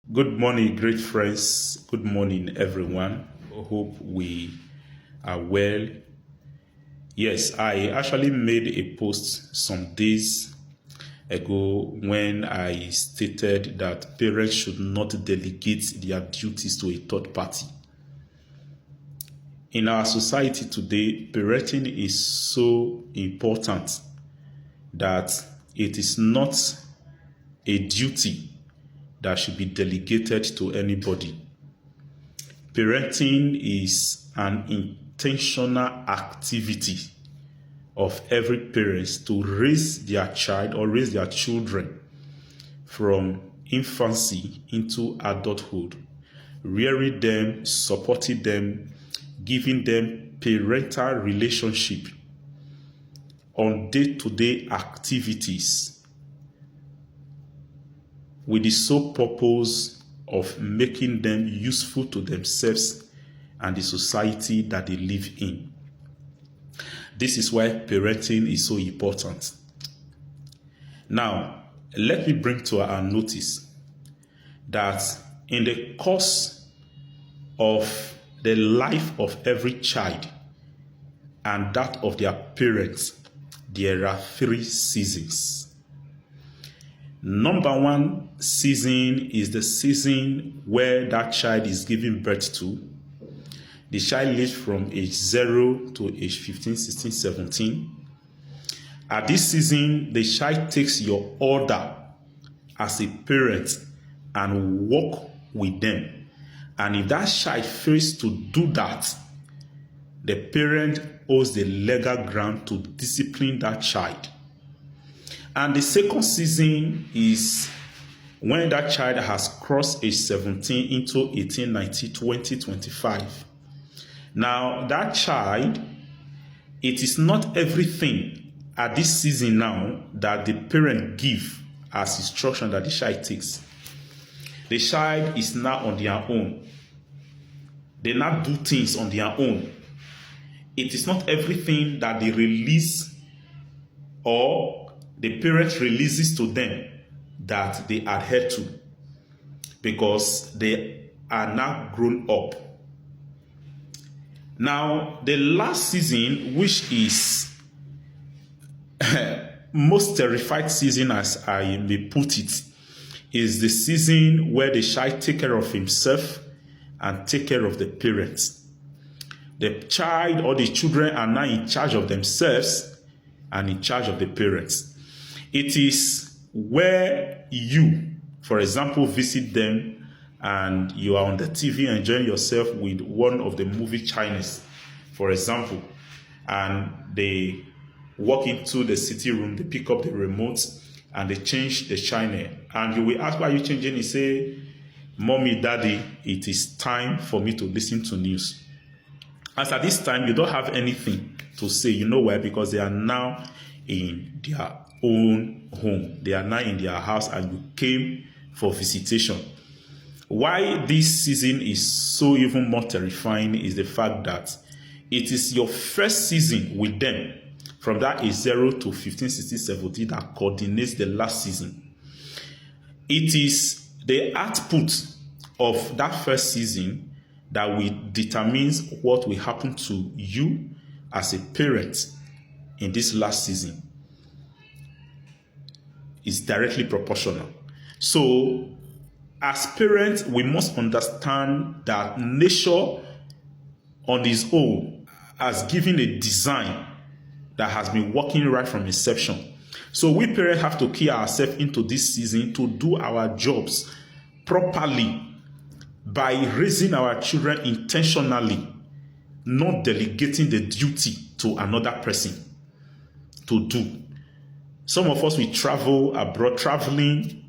Good morning, great friends. Good morning, everyone. Hope we are well. Yes, I actually made a post some days ago when I stated that parents should not delegate their duties to a third party. In our society today, parenting is so important that it is not a duty that should be delegated to anybody. Parenting is an intentional activity of every parent to raise their child or raise their children from infancy into adulthood, rearing them, supporting them, giving them parental relationship on day-to-day activities with the sole purpose of making them useful to themselves and the society that they live in. This is why parenting is so important. Now, let me bring to our notice that in the course of the life of every child and that of their parents, there are 3 seasons. Number 1 season is the season where that child is giving birth to. The child lives from age 0 to age 15, 16, 17. At this season, the child takes your order as a parent and work with them. And if that child fails to do that, the parent owes the legal ground to discipline that child. And the second season is when that child has crossed age 17 into 18, 19, 20, 25. Now, that child, it is not everything at this season now that the parent give as instruction that the child takes. The child is now on their own. They now do things on their own. It is not everything that they release or the parent releases to them that they adhere to, because they are now grown up. Now, the last season, which is most terrified season as I may put it, is the season where the child take care of himself and take care of the parents. The child or the children are now in charge of themselves and in charge of the parents. It is where you, for example, visit them and you are on the TV enjoying yourself with one of the movie channels, for example, and they walk into the sitting room, they pick up the remote, and they change the channel. And you will ask, why are you changing? He say, Mommy, Daddy, it is time for me to listen to news. As at this time, you don't have anything to say. You know why? Because they are now in their own home. They are now in their house and you came for visitation. Why this season is so even more terrifying is the fact that it is your first season with them from that age 0 to 15, 16, 17 that coordinates the last season. It is the output of that first season that will determines what will happen to you as a parent in this last season. Is directly proportional. So, as parents, we must understand that nature on its own has given a design that has been working right from inception. So we parents have to key ourselves into this season to do our jobs properly by raising our children intentionally, not delegating the duty to another person to do. Some of us, we travel abroad, traveling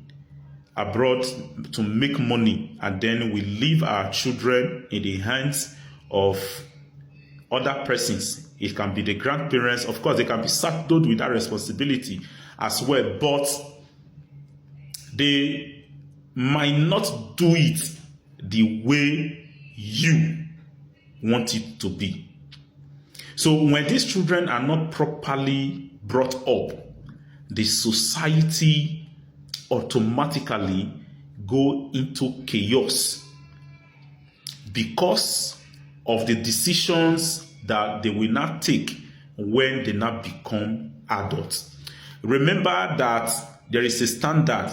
abroad to make money, and then we leave our children in the hands of other persons. It can be the grandparents. Of course, they can be saddled with that responsibility as well, but they might not do it the way you want it to be. So when these children are not properly brought up, the society automatically go into chaos because of the decisions that they will not take when they now become adults. Remember that there is a standard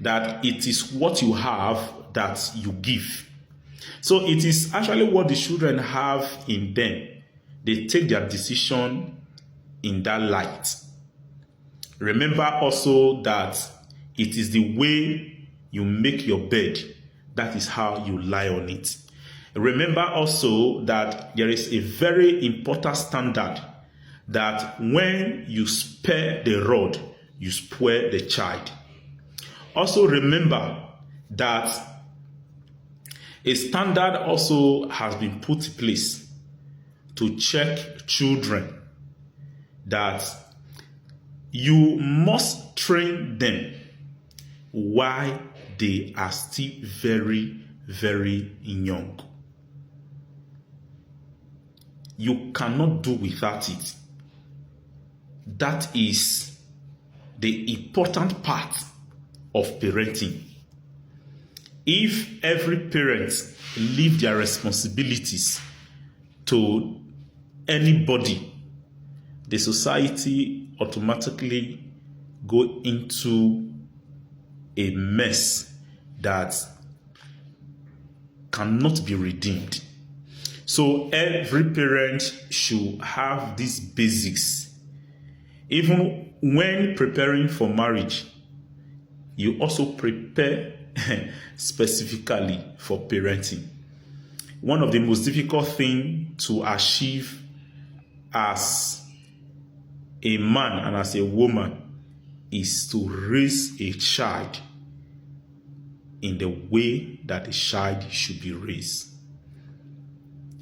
that it is what you have that you give. So it is actually what the children have in them. They take their decision in that light. Remember also that it is the way you make your bed, that is how you lie on it. Remember also that there is a very important standard that when you spare the rod, you spoil the child. Also remember that a standard also has been put in place to check children, that you must train them while they are still very, very young. You cannot do without it. That is the important part of parenting. If every parent leave their responsibilities to anybody, the society automatically go into a mess that cannot be redeemed. So every parent should have these basics. Even when preparing for marriage, you also prepare specifically for parenting. One of the most difficult things to achieve as a man and as a woman is to raise a child in the way that a child should be raised.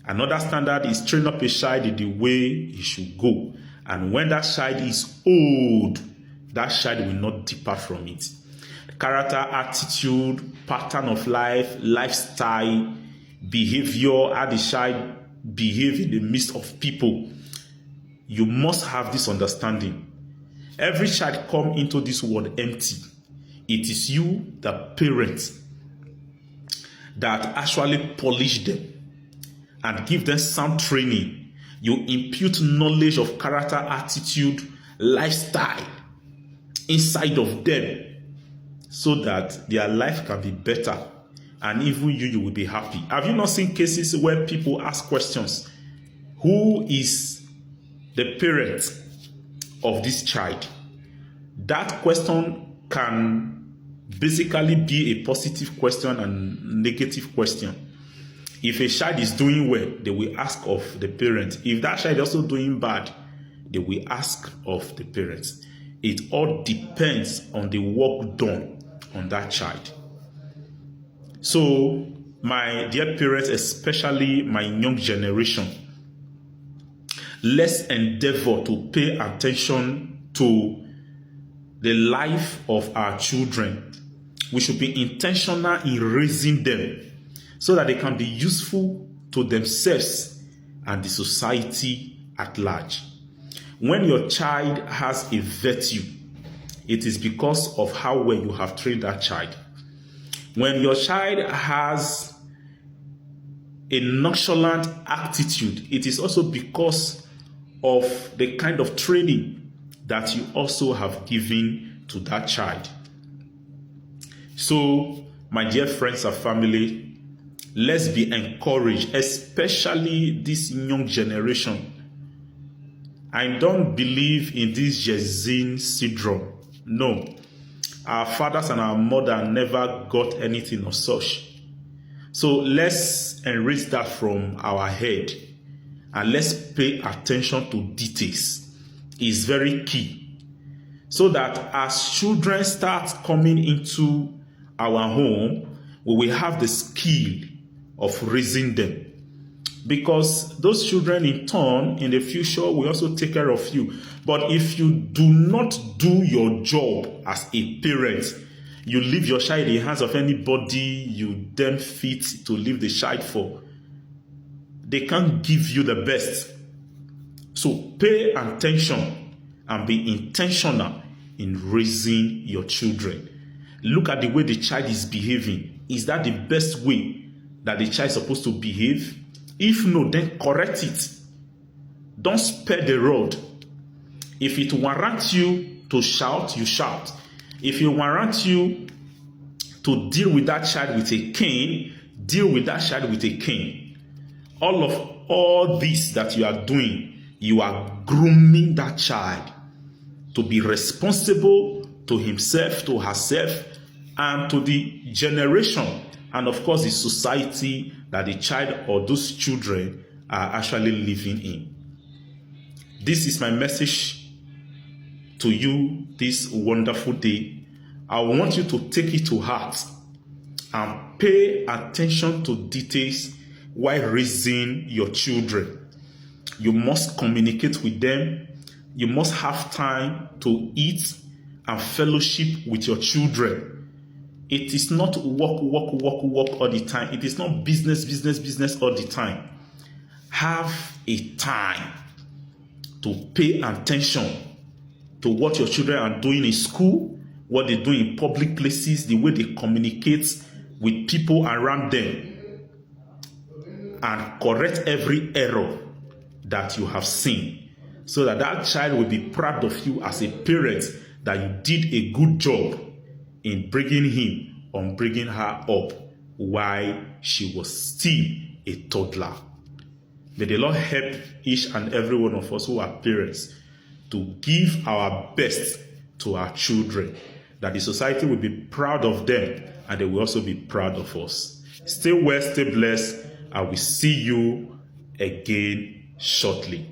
Another standard is train up a child in the way he should go. And when that child is old, that child will not depart from it. Character, attitude, pattern of life, lifestyle, behavior, how the child behave in the midst of people. You must have this understanding. Every child come into this world empty. It is you, the parent, that actually polish them and give them sound training. You impute knowledge of character, attitude, lifestyle inside of them so that their life can be better, and even you will be happy. Have you not seen cases where people ask questions? Who is the parent of this child? That question can basically be a positive question and negative question. If a child is doing well, they will ask of the parent. If that child is also doing bad, they will ask of the parents. It all depends on the work done on that child. So, my dear parents, especially my young generation, let's endeavor to pay attention to the life of our children. We should be intentional in raising them so that they can be useful to themselves and the society at large. When your child has a virtue, it is because of how well you have trained that child. When your child has a nonchalant attitude, it is also because of the kind of training that you also have given to that child. So, my dear friends and family, let's be encouraged, especially this young generation. I don't believe in this Jezin syndrome. No. Our fathers and our mother never got anything of such. So let's erase that from our head and let's pay attention to details. It's very key. So that as children start coming into our home, we will have the skill of raising them. Because those children in turn, in the future, will also take care of you. But if you do not do your job as a parent, you leave your child in the hands of anybody you deem fit to leave the child for, they can't give you the best. So pay attention and be intentional in raising your children. Look at the way the child is behaving. Is that the best way that the child is supposed to behave? If no, then correct it. Don't spare the rod. If it warrants you to shout, you shout. If it warrants you to deal with that child with a cane, deal with that child with a cane. All this that you are doing, you are grooming that child to be responsible to himself, to herself, and to the generation, and of course the society that the child or those children are actually living in. This is my message to you this wonderful day. I want you to take it to heart and pay attention to details while raising your children. You must communicate with them. You must have time to eat and fellowship with your children. It is not work all the time. It is not business all the time. Have a time to pay attention to what your children are doing in school, what they do in public places, the way they communicate with people around them, and correct every error that you have seen, so that that child will be proud of you as a parent, that you did a good job in bringing him or bringing her up while she was still a toddler. May the Lord help each and every one of us who are parents to give our best to our children, that the society will be proud of them and they will also be proud of us. Stay well, stay blessed. I will see you again shortly.